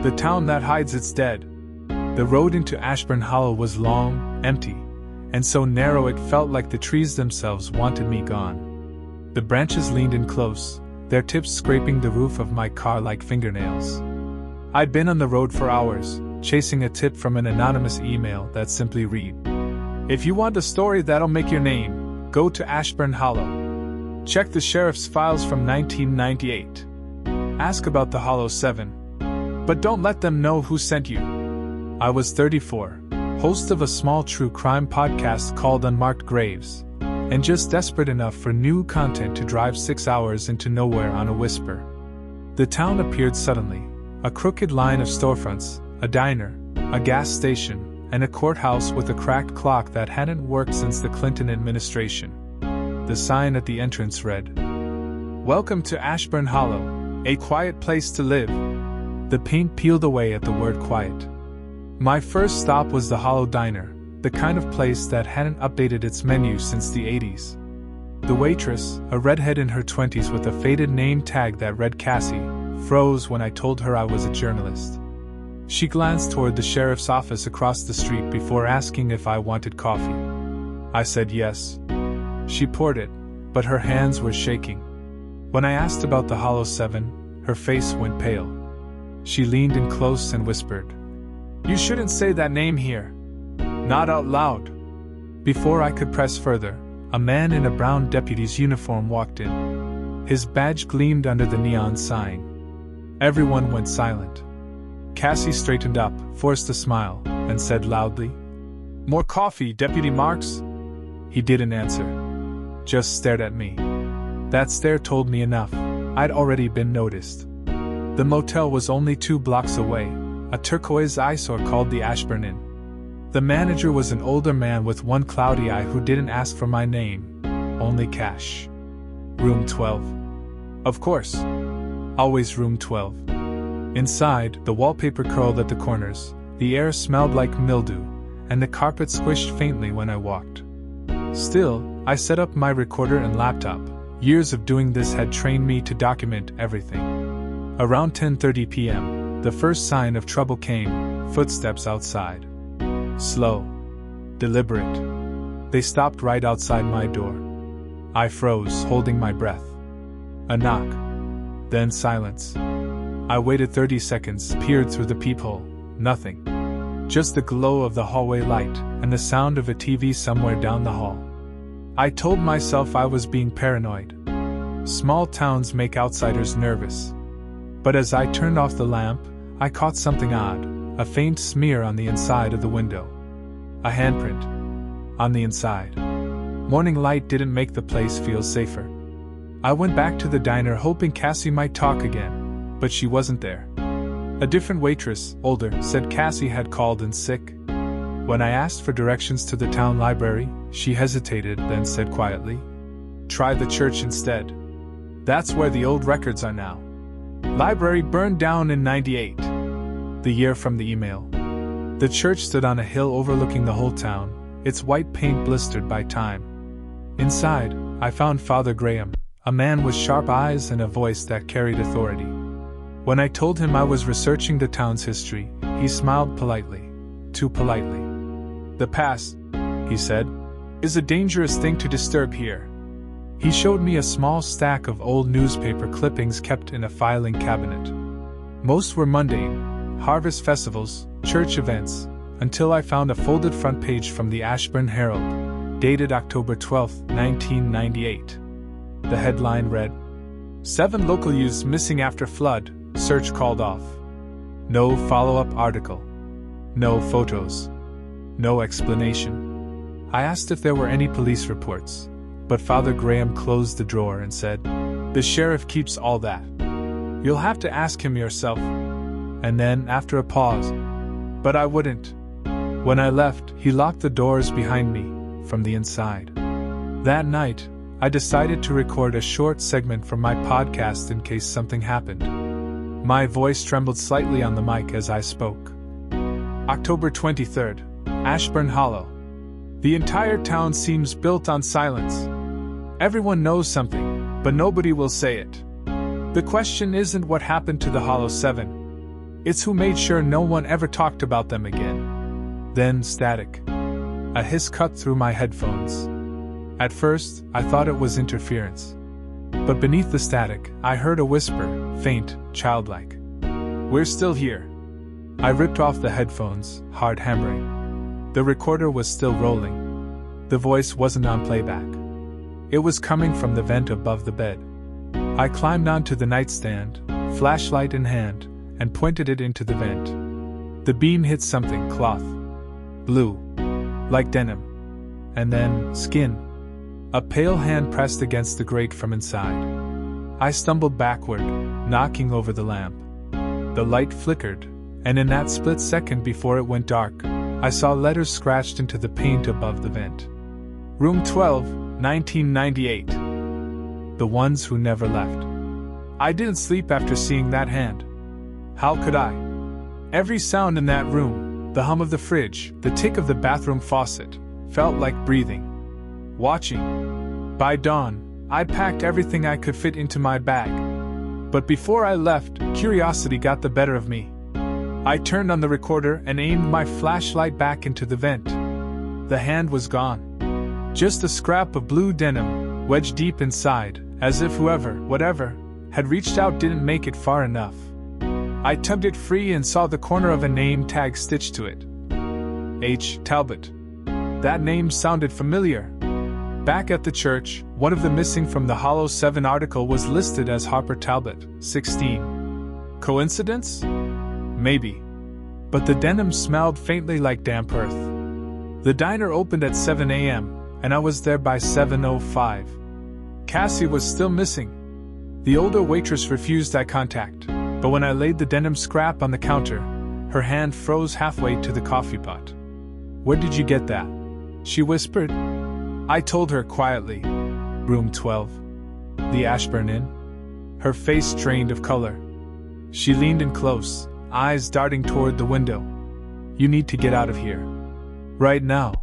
The town that hides its dead. The road into Ashburn Hollow was long, empty, and so narrow it felt like the trees themselves wanted me gone. The branches leaned in close, their tips scraping the roof of my car like fingernails. I'd been on the road for hours, chasing a tip from an anonymous email that simply read, "If you want a story that'll make your name, go to Ashburn Hollow. Check the sheriff's files from 1998. Ask about the Hollow 7. But don't let them know who sent you." I was 34, host of a small true crime podcast called Unmarked Graves, and just desperate enough for new content to drive 6 hours into nowhere on a whisper. The town appeared suddenly, a crooked line of storefronts, a diner, a gas station, and a courthouse with a cracked clock that hadn't worked since the Clinton administration. The sign at the entrance read, "Welcome to Ashburn Hollow, a quiet place to live." The paint peeled away at the word quiet. My first stop was the Hollow Diner, the kind of place that hadn't updated its menu since the 80s. The waitress, a redhead in her 20s with a faded name tag that read Cassie, froze when I told her I was a journalist. She glanced toward the sheriff's office across the street before asking if I wanted coffee. I said yes. She poured it, but her hands were shaking. When I asked about the Hollow 7, her face went pale. She leaned in close and whispered, "You shouldn't say that name here. Not out loud." Before I could press further, a man in a brown deputy's uniform walked in. His badge gleamed under the neon sign. Everyone went silent. Cassie straightened up, forced a smile, and said loudly, "More coffee, Deputy Marks?" He didn't answer. Just stared at me. That stare told me enough. I'd already been noticed. The motel was only 2 blocks away, a turquoise eyesore called the Ashburn Inn. The manager was an older man with one cloudy eye who didn't ask for my name, only cash. Room 12. Of course. Always room 12. Inside, the wallpaper curled at the corners, the air smelled like mildew, and the carpet squished faintly when I walked. Still, I set up my recorder and laptop. Years of doing this had trained me to document everything. Around 10:30 p.m., the first sign of trouble came, footsteps outside. Slow. Deliberate. They stopped right outside my door. I froze, holding my breath. A knock. Then silence. I waited 30 seconds, peered through the peephole. Nothing. Just the glow of the hallway light, and the sound of a TV somewhere down the hall. I told myself I was being paranoid. Small towns make outsiders nervous. But as I turned off the lamp, I caught something odd, a faint smear on the inside of the window. A handprint. On the inside. Morning light didn't make the place feel safer. I went back to the diner hoping Cassie might talk again, but she wasn't there. A different waitress, older, said Cassie had called in sick. When I asked for directions to the town library, she hesitated, then said quietly, "Try the church instead. That's where the old records are now. Library burned down in '98. The year from the email. The church stood on a hill overlooking the whole town, its white paint blistered by time. Inside, I found Father Graham, a man with sharp eyes and a voice that carried authority. When I told him I was researching the town's history, he smiled politely. Too politely. "The past," he said, "is a dangerous thing to disturb here." He showed me a small stack of old newspaper clippings kept in a filing cabinet. Most were mundane, harvest festivals, church events, until I found a folded front page from the Ashburn Herald, dated October 12, 1998. The headline read, "7 local youths missing after flood, search called off." No follow-up article. No photos. No explanation. I asked if there were any police reports, but Father Graham closed the drawer and said, "The sheriff keeps all that. You'll have to ask him yourself." And then, after a pause, "But I wouldn't." When I left, he locked the doors behind me, from the inside. That night, I decided to record a short segment from my podcast in case something happened. My voice trembled slightly on the mic as I spoke. October 23rd, Ashburn Hollow. The entire town seems built on silence. Everyone knows something, but nobody will say it. The question isn't what happened to the Hollow 7. It's who made sure no one ever talked about them again. Then static. A hiss cut through my headphones. At first, I thought it was interference. But beneath the static, I heard a whisper, faint, childlike. "We're still here." I ripped off the headphones, hard hammering. The recorder was still rolling. The voice wasn't on playback. It was coming from the vent above the bed. I climbed onto the nightstand, flashlight in hand, and pointed it into the vent. The beam hit something, cloth. Blue. Like denim. And then, skin. A pale hand pressed against the grate from inside. I stumbled backward, knocking over the lamp. The light flickered, and in that split second before it went dark, I saw letters scratched into the paint above the vent. Room 12, 1998. The ones who never left. I didn't sleep after seeing that hand. How could I? Every sound in that room, the hum of the fridge, the tick of the bathroom faucet, felt like breathing. Watching. By dawn, I'd packed everything I could fit into my bag. But before I left, curiosity got the better of me. I turned on the recorder and aimed my flashlight back into the vent. The hand was gone. Just a scrap of blue denim, wedged deep inside, as if whoever, whatever, had reached out didn't make it far enough. I tugged it free and saw the corner of a name tag stitched to it. H. Talbot. That name sounded familiar. Back at the church, one of the missing from the Hollow 7 article was listed as Harper Talbot, 16. Coincidence? Maybe. But the denim smelled faintly like damp earth. The diner opened at 7 a.m., and I was there by 7:05. Cassie was still missing. The older waitress refused eye contact, but when I laid the denim scrap on the counter, her hand froze halfway to the coffee pot. "Where did you get that?" she whispered. I told her quietly. "Room 12. The Ashburn Inn." Her face drained of color. She leaned in close, eyes darting toward the window. "You need to get out of here. Right now.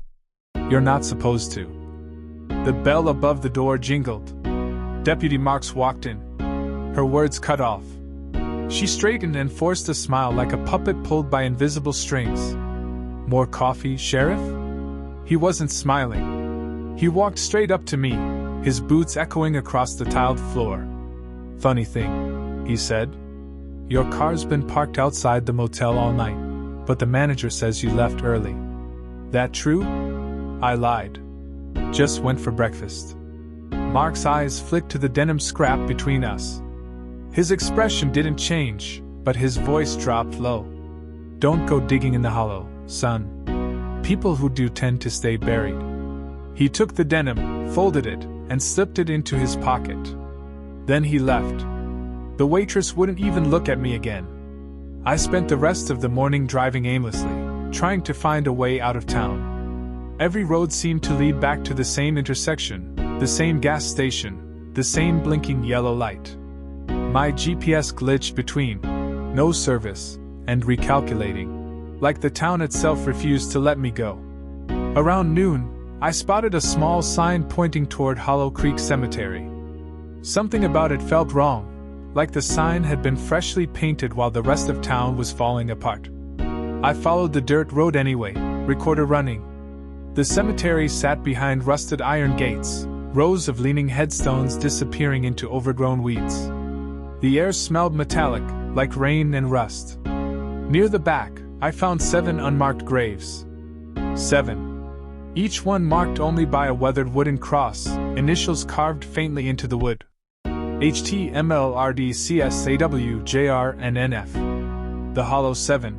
You're not supposed to." The bell above the door jingled. Deputy Marks walked in. Her words cut off. She straightened and forced a smile like a puppet pulled by invisible strings. "More coffee, Sheriff?" He wasn't smiling. He walked straight up to me, his boots echoing across the tiled floor. "Funny thing," he said. "Your car's been parked outside the motel all night, but the manager says you left early. That true?" I lied. "Just went for breakfast." Mark's eyes flicked to the denim scrap between us. His expression didn't change, but his voice dropped low. "Don't go digging in the hollow, son. People who do tend to stay buried." He took the denim, folded it, and slipped it into his pocket. Then he left. The waitress wouldn't even look at me again. I spent the rest of the morning driving aimlessly, trying to find a way out of town. Every road seemed to lead back to the same intersection, the same gas station, the same blinking yellow light. My GPS glitched between no service and recalculating, like the town itself refused to let me go. Around noon, I spotted a small sign pointing toward Hollow Creek Cemetery. Something about it felt wrong, like the sign had been freshly painted while the rest of town was falling apart. I followed the dirt road anyway, recorder running. The cemetery sat behind rusted iron gates, rows of leaning headstones disappearing into overgrown weeds. The air smelled metallic, like rain and rust. Near the back, I found 7 unmarked graves. 7. Each one marked only by a weathered wooden cross, initials carved faintly into the wood. HT MLRD CSAW JR and NF. The Hollow 7.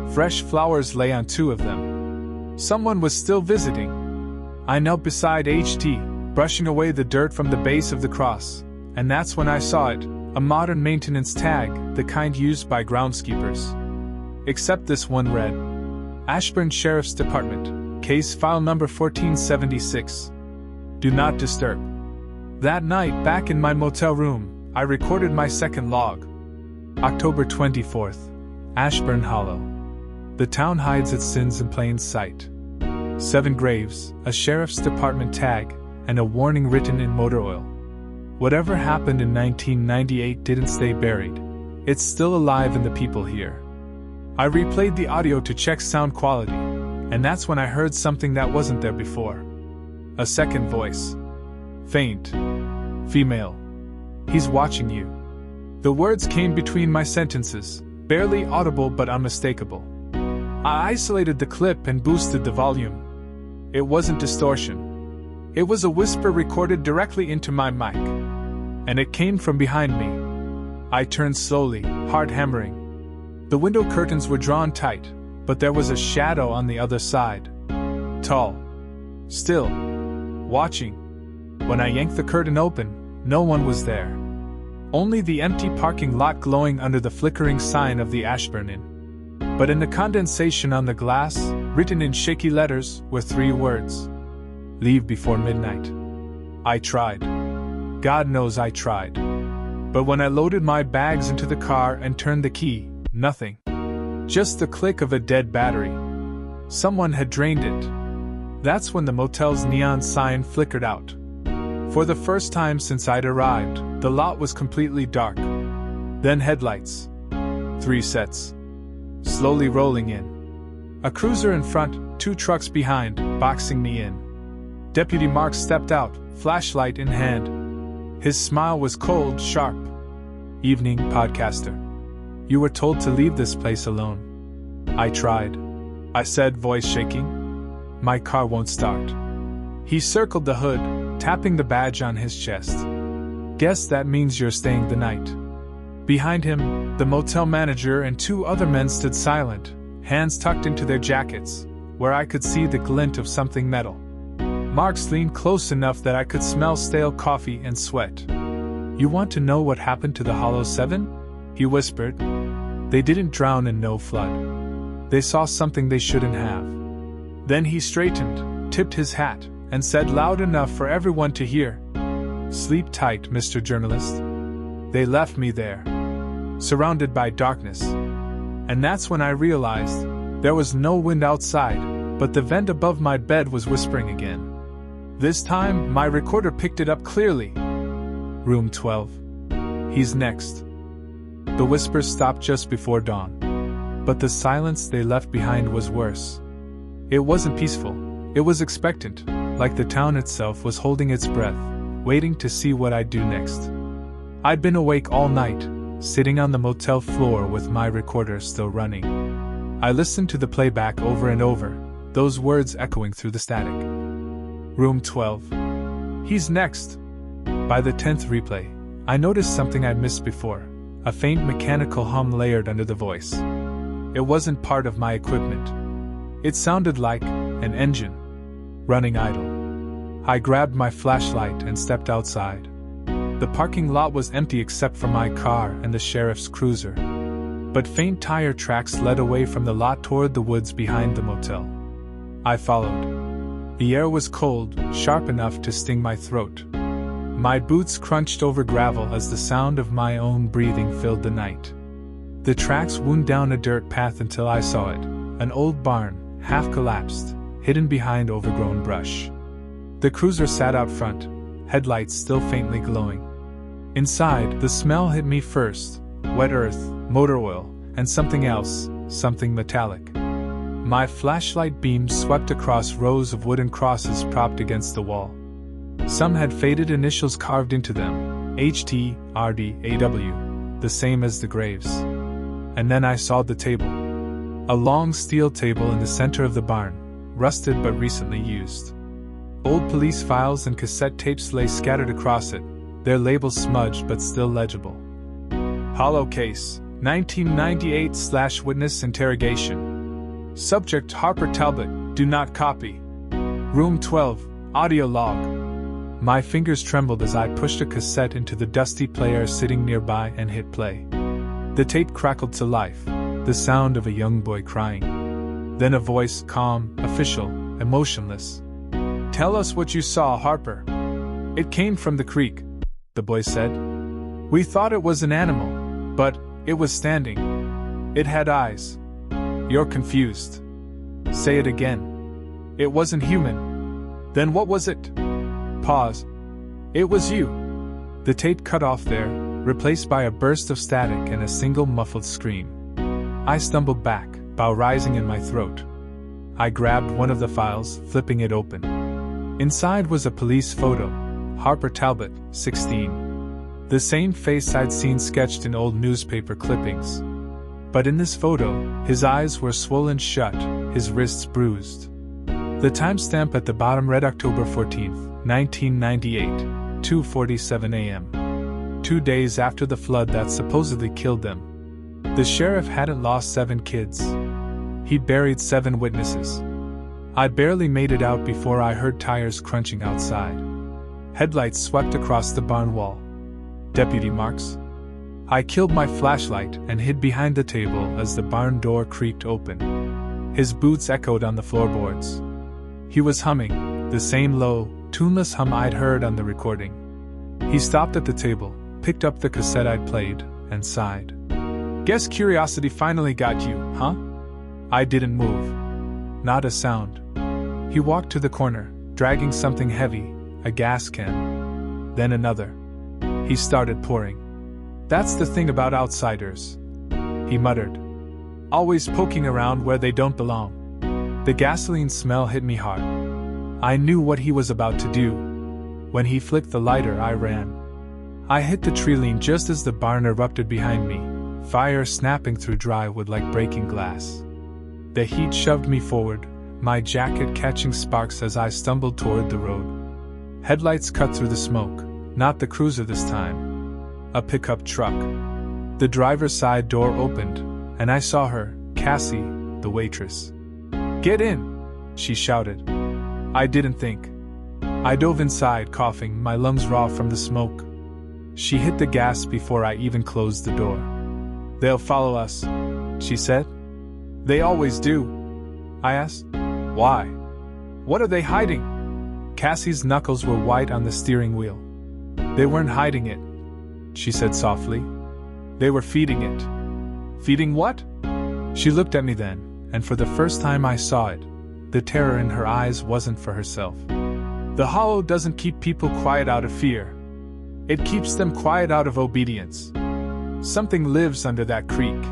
Fresh flowers lay on 2 of them. Someone was still visiting. I knelt beside HT, brushing away the dirt from the base of the cross, and that's when I saw it, a modern maintenance tag, the kind used by groundskeepers. Except this one read, Ashburn Sheriff's Department, Case File Number 1476. Do not disturb. That night, back in my motel room, I recorded my second log. October 24th, Ashburn Hollow. The town hides its sins in plain sight. 7 graves, a sheriff's department tag, and a warning written in motor oil. Whatever happened in 1998 didn't stay buried. It's still alive in the people here. I replayed the audio to check sound quality, and that's when I heard something that wasn't there before. A second voice. Faint. Female. He's watching you. The words came between my sentences, barely audible but unmistakable. I isolated the clip and boosted the volume. It wasn't distortion. It was a whisper recorded directly into my mic. And it came from behind me. I turned slowly, heart hammering. The window curtains were drawn tight, but there was a shadow on the other side. Tall. Still. Watching. When I yanked the curtain open, no one was there. Only the empty parking lot glowing under the flickering sign of the Ashburn Inn. But in the condensation on the glass, written in shaky letters, were 3 words. Leave before midnight. I tried. God knows I tried. But when I loaded my bags into the car and turned the key, nothing. Just the click of a dead battery. Someone had drained it. That's when the motel's neon sign flickered out. For the first time since I'd arrived, the lot was completely dark. Then headlights. 3 sets. Slowly rolling in. A cruiser in front, 2 trucks behind, boxing me in. Deputy Mark stepped out, flashlight in hand. His smile was cold, sharp. Evening, podcaster. You were told to leave this place alone. I tried. I said, voice shaking. My car won't start. He circled the hood, tapping the badge on his chest. Guess that means you're staying the night. Behind him, the motel manager and 2 other men stood silent, hands tucked into their jackets, where I could see the glint of something metal. Marks leaned close enough that I could smell stale coffee and sweat. You want to know what happened to the Hollow 7? He whispered. They didn't drown in no flood. They saw something they shouldn't have. Then he straightened, tipped his hat, and said loud enough for everyone to hear, Sleep tight, Mr. Journalist. They left me there, surrounded by darkness. And that's when I realized there was no wind outside, but the vent above my bed was whispering again. This time, my recorder picked it up clearly. Room 12. He's next. The whispers stopped just before dawn. But the silence they left behind was worse. It wasn't peaceful. It was expectant, like the town itself was holding its breath, waiting to see what I'd do next. I'd been awake all night, sitting on the motel floor with my recorder still running. I listened to the playback over and over, those words echoing through the static. Room 12. He's next. By the 10th replay, I noticed something I'd missed before, a faint mechanical hum layered under the voice. It wasn't part of my equipment. It sounded like an engine, running idle. I grabbed my flashlight and stepped outside. The parking lot was empty except for my car and the sheriff's cruiser. But faint tire tracks led away from the lot toward the woods behind the motel. I followed. The air was cold, sharp enough to sting my throat. My boots crunched over gravel as the sound of my own breathing filled the night. The tracks wound down a dirt path until I saw it, an old barn, half collapsed, hidden behind overgrown brush. The cruiser sat out front, headlights still faintly glowing. Inside, the smell hit me first, wet earth, motor oil, and something else, something metallic. My flashlight beam swept across rows of wooden crosses propped against the wall. Some had faded initials carved into them, HT, RD, AW, the same as the graves. And then I saw the table. A long steel table in the center of the barn, rusted but recently used. Old police files and cassette tapes lay scattered across it, their labels smudged but still legible. Hollow case, 1998/witness interrogation. Subject Harper Talbot, do not copy. Room 12, audio log. My fingers trembled as I pushed a cassette into the dusty player sitting nearby and hit play. The tape crackled to life, the sound of a young boy crying. Then a voice, calm, official, emotionless. Tell us what you saw, Harper. It came from the creek, the boy said. We thought it was an animal, but it was standing. It had eyes. You're confused. Say it again. It wasn't human. Then what was it? Pause. It was you. The tape cut off there, replaced by a burst of static and a single muffled scream. I stumbled back, bow rising in my throat. I grabbed one of the files, flipping it open. Inside was a police photo, Harper Talbot, 16. The same face I'd seen sketched in old newspaper clippings. But in this photo, his eyes were swollen shut, his wrists bruised. The timestamp at the bottom read October 14, 1998, 2:47 a.m. 2 days after the flood that supposedly killed them. The sheriff hadn't lost 7 kids. He'd buried 7 witnesses. I'd barely made it out before I heard tires crunching outside. Headlights swept across the barn wall. Deputy Marks? I killed my flashlight and hid behind the table as the barn door creaked open. His boots echoed on the floorboards. He was humming, the same low, tuneless hum I'd heard on the recording. He stopped at the table, picked up the cassette I'd played, and sighed. Guess curiosity finally got you, huh? I didn't move. Not a sound. He walked to the corner, dragging something heavy, a gas can. Then another. He started pouring. That's the thing about outsiders, he muttered. Always poking around where they don't belong. The gasoline smell hit me hard. I knew what he was about to do. When he flicked the lighter, I ran. I hit the tree line just as the barn erupted behind me, fire snapping through dry wood like breaking glass. The heat shoved me forward, my jacket catching sparks as I stumbled toward the road. Headlights cut through the smoke, not the cruiser this time. A pickup truck. The driver's side door opened, and I saw her, Cassie, the waitress. Get in! She shouted. I didn't think. I dove inside, coughing, my lungs raw from the smoke. She hit the gas before I even closed the door. They'll follow us, she said. They always do. I asked. Why? What are they hiding? Cassie's knuckles were white on the steering wheel. They weren't hiding it, she said softly. They were feeding it. Feeding what? She looked at me then, and for the first time I saw it. The terror in her eyes wasn't for herself. The hollow doesn't keep people quiet out of fear. It keeps them quiet out of obedience. Something lives under that creek.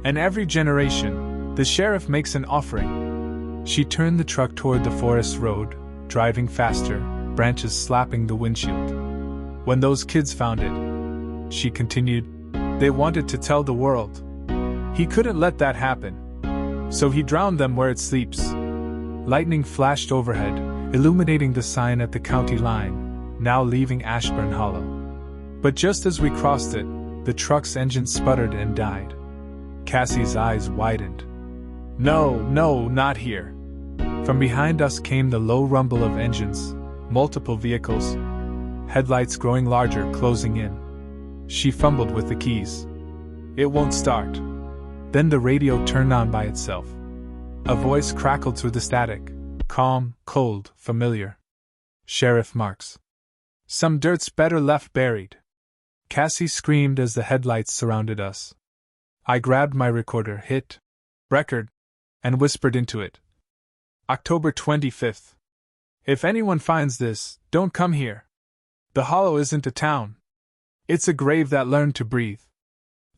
And every generation, the sheriff makes an offering. She turned the truck toward the forest road, driving faster, branches slapping the windshield. When those kids found it, she continued, they wanted to tell the world. He couldn't let that happen. So he drowned them where it sleeps. Lightning flashed overhead, illuminating the sign at the county line, now leaving Ashburn Hollow. But just as we crossed it, the truck's engine sputtered and died. Cassie's eyes widened. No, not here. From behind us came the low rumble of engines, multiple vehicles, headlights growing larger, closing in. She fumbled with the keys. It won't start. Then the radio turned on by itself. A voice crackled through the static, calm, cold, familiar. Sheriff Marks. Some dirt's better left buried. Cassie screamed as the headlights surrounded us. I grabbed my recorder, hit record, and whispered into it. October 25th. If anyone finds this, don't come here. The hollow isn't a town. It's a grave that learned to breathe.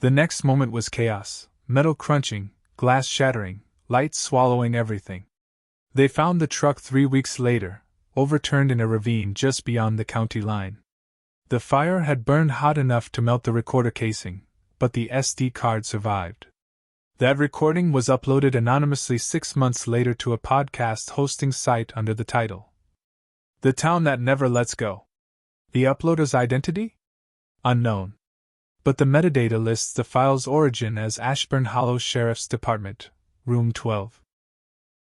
The next moment was chaos, metal crunching, glass shattering, lights swallowing everything. They found the truck 3 weeks later, overturned in a ravine just beyond the county line. The fire had burned hot enough to melt the recorder casing, but the SD card survived. That recording was uploaded anonymously 6 months later to a podcast hosting site under the title, The Town That Never Lets Go. The uploader's identity? Unknown. But the metadata lists the file's origin as Ashburn Hollow Sheriff's Department, Room 12.